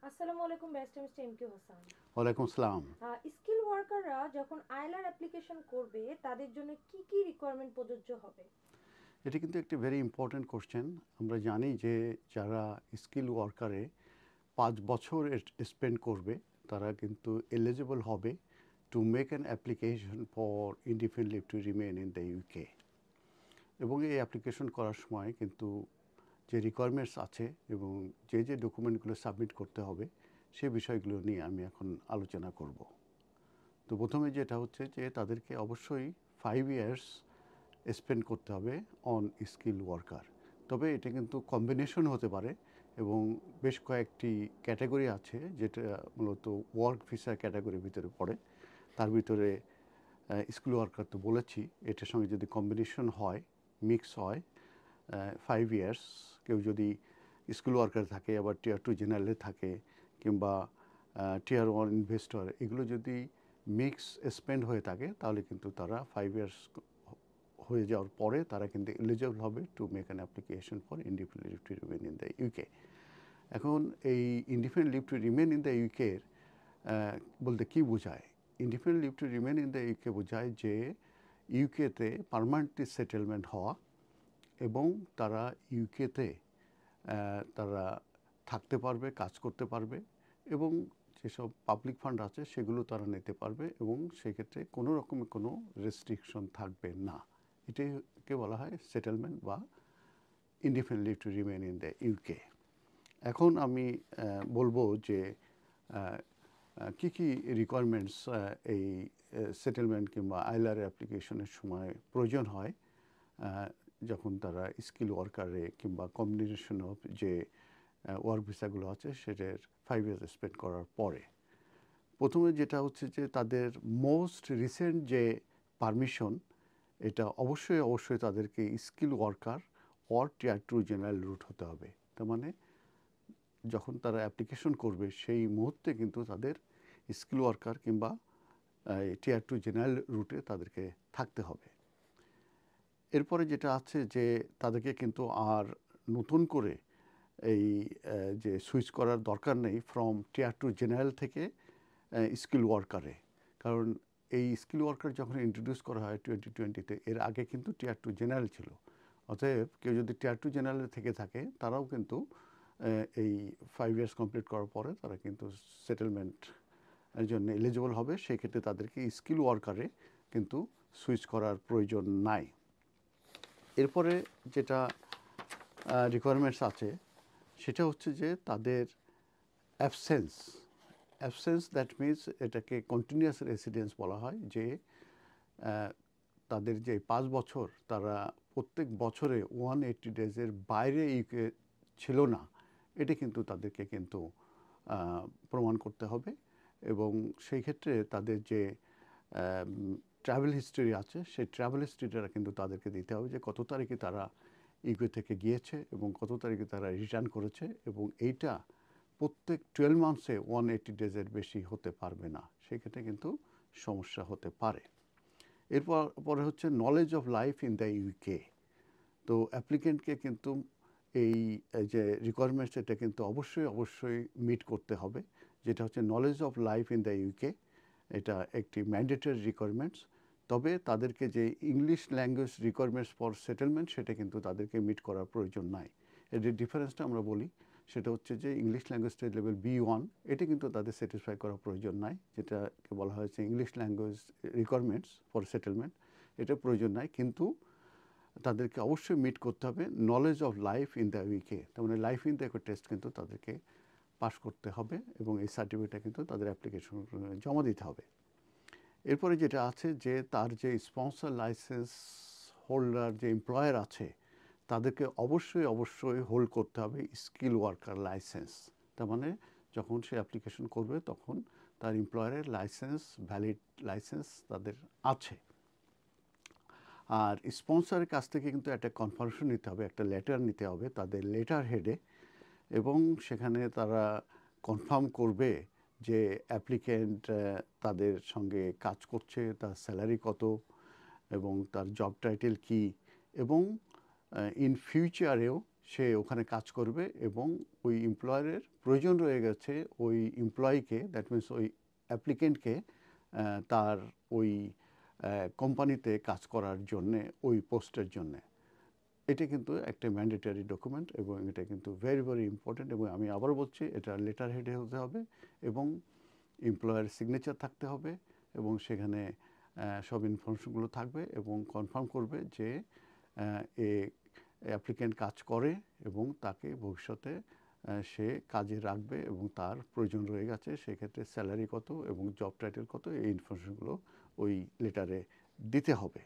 আসসালামু আলাইকুম barrister mister M K Hossain. ওয়ালাইকুম আসসালাম। স্কিল ওয়ার্কাররা যখন আইলার অ্যাপ্লিকেশন করবে তাদের জন্য কি কি রিকোয়ারমেন্ট প্রযোজ্য হবে? এটা কিন্তু একটি ভেরি ইম্পর্ট্যান্ট কোশ্চেন। আমরা জানি যে যারা স্কিল ওয়ার্কারে 5 বছর স্পেন্ড করবে তারা কিন্তু এলিজিবল হবে to make an application for indefinite leave to remain in the UK. এবং এই অ্যাপ্লিকেশন করার সময় কিন্তু যে রিকোয়ারমেন্টস আছে এবং যে যে ডকুমেন্টগুলো সাবমিট করতে হবে সে বিষয়গুলো নিয়ে আমি এখন আলোচনা করব। তো প্রথমে যেটা হচ্ছে যে তাদেরকে অবশ্যই 5 ইয়ার্স স্পেন্ড করতে হবে অন স্কিল ওয়ার্কার। তবে এটা কিন্তু কম্বিনেশন হতে পারে এবং বেশ কয়েকটি ক্যাটাগরি আছে যেটা মূলত ওয়ার্ক ভিসা ক্যাটাগরির ভিতরে পড়ে। তার ভিতরে স্কিল ওয়ার্কার তো বলেছি, এটার সঙ্গে যদি কম্বিনেশন হয়, মিক্স হয়, 5 ইয়ার্স, কেউ যদি স্কিল ওয়ার্কার থাকে আবার টিয়ার 2 জেনারেলে থাকে কিংবা টিয়ার 1 ইনভেস্টর, এগুলো যদি মিক্স স্পেন্ড হয়ে থাকে তাহলে কিন্তু তারা 5 ইয়ার্স হয়ে যাওয়ার পরে তারা কিন্তু এলিজিবল হবে to make an application for indefinite leave to remain in the UK. এখন এই indefinite leave to remain in the ইউকের বলতে কী বোঝায়? Indefinite leave to remain in the UK বোঝায় যে ইউকেতে পার্মানেন্টলি সেটেলমেন্ট হওয়া এবং তারা ইউকেতে তারা থাকতে পারবে, কাজ করতে পারবে এবং যেসব পাবলিক ফান্ড আছে সেগুলো তারা নিতে পারবে এবং সেক্ষেত্রে কোনো রকমের কোনো রেস্ট্রিকশন থাকবে না। এটাকে বলা হয় সেটেলমেন্ট বা indefinite leave to remain in the UK. এখন আমি বলবো যে কী কী রিকোয়ারমেন্টস এই সেটেলমেন্ট কিংবা আইলার অ্যাপ্লিকেশনের সময় প্রয়োজন হয় যখন তারা স্কিল ওয়ার্কারে কিংবা কম্বিনেশন অফ যে ওয়ার্ক ভিসাগুলো আছে সেটার 5 ইয়ার্স স্পেন্ড করার পরে। প্রথমে যেটা হচ্ছে যে তাদের মোস্ট রিসেন্ট যে পারমিশন, এটা অবশ্যই তাদেরকে skill worker or tier 2 general route হতে হবে। তার মানে যখন তারা অ্যাপ্লিকেশন করবে সেই মুহূর্তে কিন্তু তাদের স্কিল ওয়ার্কার কিংবা টিয়ার 2 জেনারেল রুটে তাদেরকে থাকতে হবে। এরপরে যেটা আছে যে তাদেরকে কিন্তু আর নতুন করে এই যে সুইচ করার দরকার নেই ফ্রম টিয়ার 2 জেনারেল থেকে স্কিল ওয়ার্কারে। কারণ এই স্কিল ওয়ার্কার যখন ইন্ট্রোডিউস করা হয় 2020-তে, এর আগে কিন্তু টিয়ার 2 জেনারেল ছিল। অতএব কেউ যদি টিয়ার 2 জেনারেলে থেকে থাকে তারাও কিন্তু এই 5 ইয়ার্স কমপ্লিট করার পরে তারা কিন্তু সেটেলমেন্ট এর জন্য এলিজিবল হবে। সেক্ষেত্রে তাদেরকে স্কিল ওয়ার্কারে কিন্তু সুইচ করার প্রয়োজন নাই। এরপরে যেটা রিকোয়ারমেন্টস আছে সেটা হচ্ছে যে তাদের অ্যাবসেন্স দ্যাট মিনস এটাকে কন্টিনিউয়াস রেসিডেন্স বলা হয়, যে তাদের যে 5 বছর তারা প্রত্যেক বছরে 180 ডেজের বাইরে ইউকে ছিল না, এটা কিন্তু তাদেরকে কিন্তু প্রমাণ করতে হবে। এবং সেই ক্ষেত্রে তাদের যে ট্রাভেল হিস্ট্রি আছে সেই ট্রাভেল হিস্ট্রিটা কিন্তু তাদেরকে দিতে হবে, যে কত তারিখে তারা ইউকে থেকে গিয়েছে এবং কত তারিখে তারা রিটার্ন করেছে, এবং এইটা প্রত্যেক 12 মান্থসে 180 ডেজের বেশি হতে পারবে না, সেক্ষেত্রে কিন্তু সমস্যা হতে পারে। এরপর পরে হচ্ছে knowledge of life in the UK. তো অ্যাপ্লিকেন্টকে কিন্তু এই যে রিকোয়ারমেন্টস এটা কিন্তু অবশ্যই মিট করতে হবে, যেটা হচ্ছে knowledge of life in the UK. এটা একটি ম্যান্ডেটরি রিকোয়ারমেন্টস। তবে তাদেরকে যে English language requirements for settlement সেটা কিন্তু তাদেরকে মিট করার প্রয়োজন নাই। এর যে ডিফারেন্সটা আমরা বলি সেটা হচ্ছে যে ইংলিশ ল্যাঙ্গুয়েজটা লেভেল B1, এটা কিন্তু তাদের স্যাটিসফাই করার প্রয়োজন নাই, যেটাকে বলা হয়েছে English language requirements for settlement, এটা প্রয়োজন নাই। কিন্তু তাদেরকে অবশ্যই মিট করতে হবে knowledge of life in the UK. তার মানে লাইফ ইন দ্য টেস্ট কিন্তু তাদেরকে পাস করতে হবে এবং এই সার্টিফিকেটটা কিন্তু তাদের অ্যাপ্লিকেশন জমা দিতে হবে। এরপরে যেটা আছে যে তার যে স্পন্সর লাইসেন্স হোল্ডার যে এমপ্লয়ার আছে তাদেরকে অবশ্যই হোল্ড করতে হবে স্কিল ওয়ার্কার লাইসেন্স। তার মানে যখন সে অ্যাপ্লিকেশন করবে তখন তার এমপ্লয়ারের লাইসেন্স, ভ্যালিড লাইসেন্স তাদের আছে। আর স্পন্সরের কাছ থেকে কিন্তু একটা কনফার্মেশন নিতে হবে, একটা লেটার নিতে হবে তাদের লেটার হেডে, এবং সেখানে তারা কনফার্ম করবে যে অ্যাপ্লিকেন্ট তাদের সঙ্গে কাজ করছে, তার স্যালারি কত এবং তার জব টাইটেল কী, এবং ইন ফিউচারেও সে ওখানে কাজ করবে এবং ওই এমপ্লয়ারের প্রয়োজন রয়ে গেছে ওই এমপ্লয়িকে, দ্যাট মিনস ওই অ্যাপ্লিকেন্টকে তার ওই কোম্পানিতে কাজ করার জন্যে, ওই পোস্টের জন্যে। এটা কিন্তু একটা ম্যান্ডেটরি ডকুমেন্ট এবং এটা কিন্তু ভেরি ভেরি ইম্পর্ট্যান্ট। এবং আমি আবার বলছি, এটা লেটার হেডে হতে হবে এবং এমপ্লয়ার সিগনেচার থাকতে হবে এবং সেখানে সব ইনফরমেশনগুলো থাকবে এবং কনফার্ম করবে যে এ অ্যাপ্লিকেন্ট কাজ করে এবং তাকে ভবিষ্যতে সে কাজে রাখবে এবং তার প্রয়োজন রয়ে গেছে, সেক্ষেত্রে স্যালারি কত এবং জব টাইটেল কত, এই ইনফরমেশনগুলো ওই লেটারে দিতে হবে।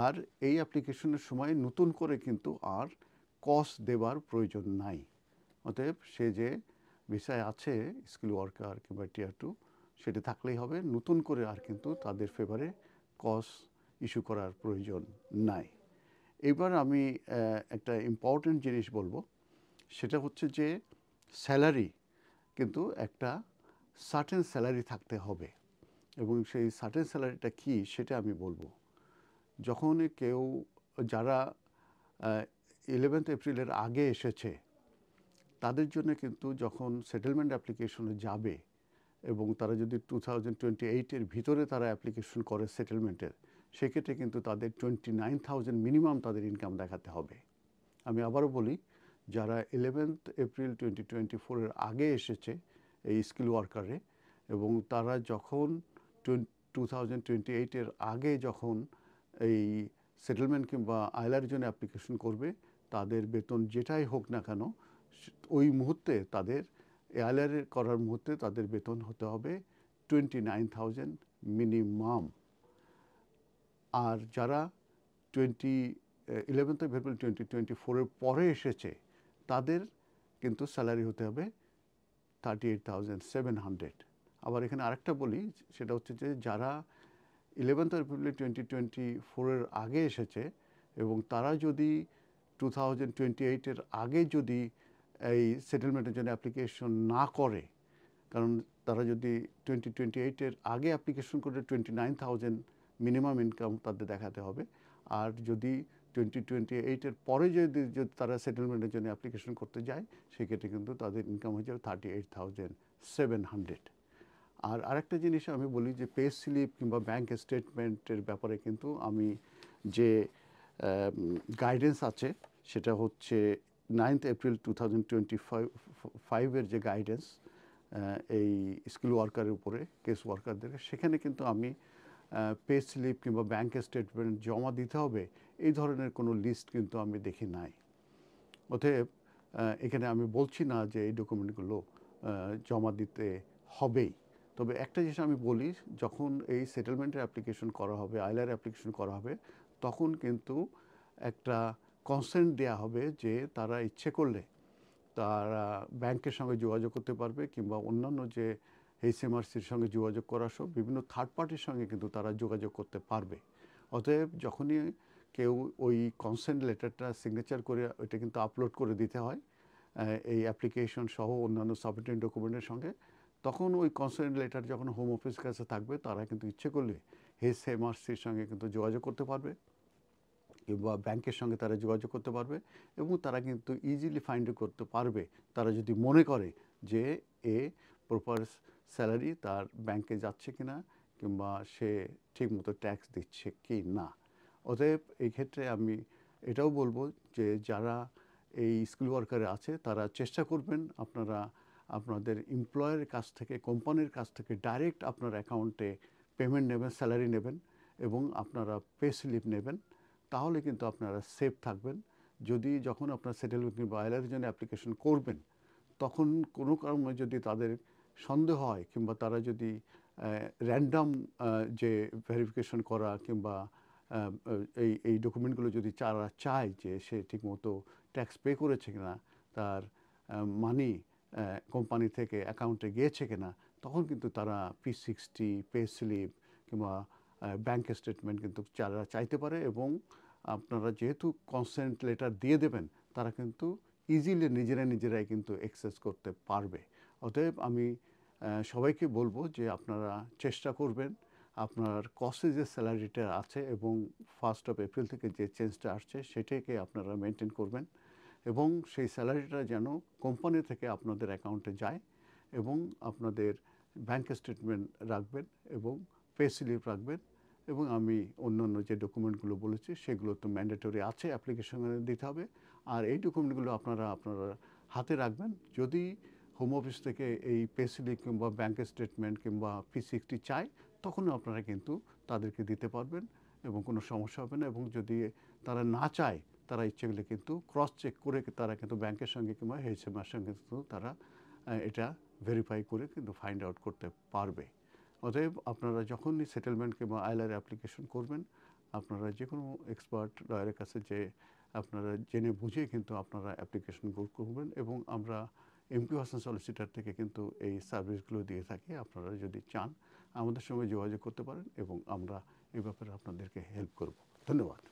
আর এই অ্যাপ্লিকেশনের সময় নতুন করে কিন্তু আর কস্ট দেওয়ার প্রয়োজন নাই। অতএব সে যে ভিসায় আছে, স্কিল ওয়ার্কার কিংবা টিয়ার 2, সেটা থাকলেই হবে। নতুন করে আর কিন্তু তাদের ফেভারে কস্ট ইস্যু করার প্রয়োজন নাই। এবার আমি একটা ইম্পর্টেন্ট জিনিস বলবো, সেটা হচ্ছে যে স্যালারি কিন্তু একটা সার্টেন স্যালারি থাকতে হবে এবং সেই সার্টেন স্যালারিটা কী সেটা আমি বলবো। যখন কেউ, যারা 11 এপ্রিলের আগে এসেছে, তাদের জন্য কিন্তু যখন সেটেলমেন্ট অ্যাপ্লিকেশনে যাবে এবং তারা যদি 2028-এর ভিতরে তারা অ্যাপ্লিকেশন করে সেটেলমেন্টের, সেক্ষেত্রে কিন্তু তাদের 29,000 মিনিমাম তাদের ইনকাম দেখাতে হবে। আমি আবারও বলি, যারা 11 এপ্রিল 2024-এর আগে এসেছে এই স্কিল ওয়ার্কারে এবং তারা যখন 2028-এর আগে যখন এই সেটেলমেন্ট কিংবা আইলার জন্য অ্যাপ্লিকেশন করবে, তাদের বেতন যেটাই হোক না কেন, ওই মুহূর্তে তাদের আইলার করার মুহূর্তে তাদের বেতন হতে হবে 29,000 মিনিমাম। আর যারা 11 এপ্রিল 2024-এর পরে এসেছে, তাদের কিন্তু স্যালারি হতে হবে 38,700। আবার এখানে আরেকটা বলি, সেটা হচ্ছে যে যারা 11 এপ্রিল 2024-এর আগে এসেছে এবং তারা যদি 2028-এর আগে যদি এই সেটেলমেন্টের জন্য অ্যাপ্লিকেশন না করে, কারণ তারা যদি 2028-এর আগে অ্যাপ্লিকেশন করে 29,000 মিনিমাম ইনকাম তাদের দেখাতে হবে। আর যদি 2028-এর পরে যদি তারা সেটেলমেন্টের জন্য অ্যাপ্লিকেশন করতে যায়, সেক্ষেত্রে কিন্তু তাদের ইনকাম হয়ে যাবে 38,700। আর আরেকটা জিনিস আমি বলি যে পে স্লিপ কিংবা ব্যাংক স্টেটমেন্টের ব্যাপারে কিন্তু আমি যে গাইডেন্স আছে, সেটা হচ্ছে 9 এপ্রিল 2025-এর যে গাইডেন্স এই স্কিল ওয়ার্কারের উপরে, কেস ওয়ার্কারদের, সেখানে কিন্তু আমি পে স্লিপ কিংবা ব্যাংক স্টেটমেন্ট জমা দিতে হবে এই ধরনের কোনো লিস্ট কিন্তু আমি দেখি নাই। অতএব এখানে আমি বলছি না যে এই ডকুমেন্টগুলো জমা দিতে হবেই। তবে একটা জিনিস আমি বলি, যখন এই সেটেলমেন্টের অ্যাপ্লিকেশন করা হবে, আইলার অ্যাপ্লিকেশন করা হবে, তখন কিন্তু একটা কনসেন্ট দেওয়া হবে যে তারা ইচ্ছে করলে তারা ব্যাংকের সঙ্গে যোগাযোগ করতে পারবে কিংবা অন্যান্য যে HMRCর সঙ্গে যোগাযোগ করা সব বিভিন্ন থার্ড পার্টির সঙ্গে কিন্তু তারা যোগাযোগ করতে পারবে। অতএব যখনই কেউ ওই কনসেন্ট লেটারটা সিগনেচার করে ওইটা কিন্তু আপলোড করে দিতে হয় এই অ্যাপ্লিকেশন সহ অন্যান্য সাবমিটেড ডকুমেন্টের সঙ্গে, তখন ওই কনসেন্ট লেটার যখন হোম অফিসের কাছে থাকবে, তারা কিন্তু ইচ্ছে করলে HMRCর সঙ্গে কিন্তু যোগাযোগ করতে পারবে কিংবা ব্যাংকের সঙ্গে তারা যোগাযোগ করতে পারবে এবং তারা কিন্তু ইজিলি ফাইন্ড করতে পারবে, তারা যদি মনে করে যে এ প্রপার স্যালারি তার ব্যাংকে যাচ্ছে কিনা কিংবা সে ঠিকমতো ট্যাক্স দিচ্ছে কি না। অতএব এই ক্ষেত্রে আমি এটাও বলবো যে যারা এই স্কিল ওয়ার্কারে আছে, তারা চেষ্টা করবেন আপনারা আপনাদের এমপ্লয়ের কাছ থেকে, কোম্পানির কাছ থেকে ডাইরেক্ট আপনার অ্যাকাউন্টে পেমেন্ট নেবেন, স্যালারি নেবেন এবং আপনারা পে স্লিপ নেবেন। তাহলে কিন্তু আপনারা সেফ থাকবেন। যদি যখন আপনার সেটেলমেন্ট কিংবা আইলারের জন্য অ্যাপ্লিকেশন করবেন, তখন কোনো কারণে যদি তাদের সন্দেহ হয় কিংবা তারা যদি র্যান্ডাম যে ভেরিফিকেশন করা কিংবা এই ডকুমেন্টগুলো যদি তারা চায় যে সে ঠিকমতো ট্যাক্স পে করেছে কিনা, তার মানি কোম্পানি থেকে অ্যাকাউন্টে গিয়েছে কিনা, তখন কিন্তু তারা P60, পে স্লিপ কিংবা ব্যাংক স্টেটমেন্ট কিন্তু যারা চাইতে পারে এবং আপনারা যেহেতু কনসেন্ট লেটার দিয়ে দেবেন, তারা কিন্তু ইজিলি নিজেরাই কিন্তু অ্যাক্সেস করতে পারবে। অতএব আমি সবাইকে বলবো যে আপনারা চেষ্টা করবেন আপনার কস্টে যে স্যালারিটা আছে এবং 1 এপ্রিল থেকে যে চেঞ্জটা আসছে সেটাকে আপনারা মেনটেন করবেন এবং সেই স্যালারিটা যেন কোম্পানি থেকে আপনাদের অ্যাকাউন্টে যায় এবং আপনাদের ব্যাংক স্টেটমেন্ট রাখবেন এবং পে স্লিপ রাখবেন এবং আমি অন্যান্য যে ডকুমেন্টগুলো বলেছি সেগুলো তো ম্যান্ডেটরি আছে, অ্যাপ্লিকেশনে দিতে হবে। আর এই ডকুমেন্টগুলো আপনারা হাতে রাখবেন। যদি হোম অফিস থেকে এই পে স্লিপ কিংবা ব্যাংক স্টেটমেন্ট কিংবা P60 চায় তখনও আপনারা কিন্তু তাদেরকে দিতে পারবেন এবং কোনো সমস্যা হবে না। এবং যদি তারা না চায়, তারা ইচ্ছে করলে কিন্তু ক্রস চেক করে তারা কিন্তু ব্যাংকের সঙ্গে কিংবা HMR সঙ্গে কিন্তু তারা এটা ভেরিফাই করে কিন্তু ফাইন্ড আউট করতে পারবে। অতএব আপনারা যখনই সেটেলমেন্ট কিংবা আইলার অ্যাপ্লিকেশন করবেন, আপনারা যে কোনো এক্সপার্ট লয়ারের কাছে যে আপনারা জেনে বুঝে কিন্তু আপনারা অ্যাপ্লিকেশন করবেন। এবং আমরা এমপি হাসান সলিসিটার থেকে কিন্তু এই সার্ভিসগুলো দিয়ে থাকি। আপনারা যদি চান আমাদের সঙ্গে যোগাযোগ করতে পারেন এবং আমরা এই ব্যাপারে আপনাদেরকে হেল্প করব। ধন্যবাদ।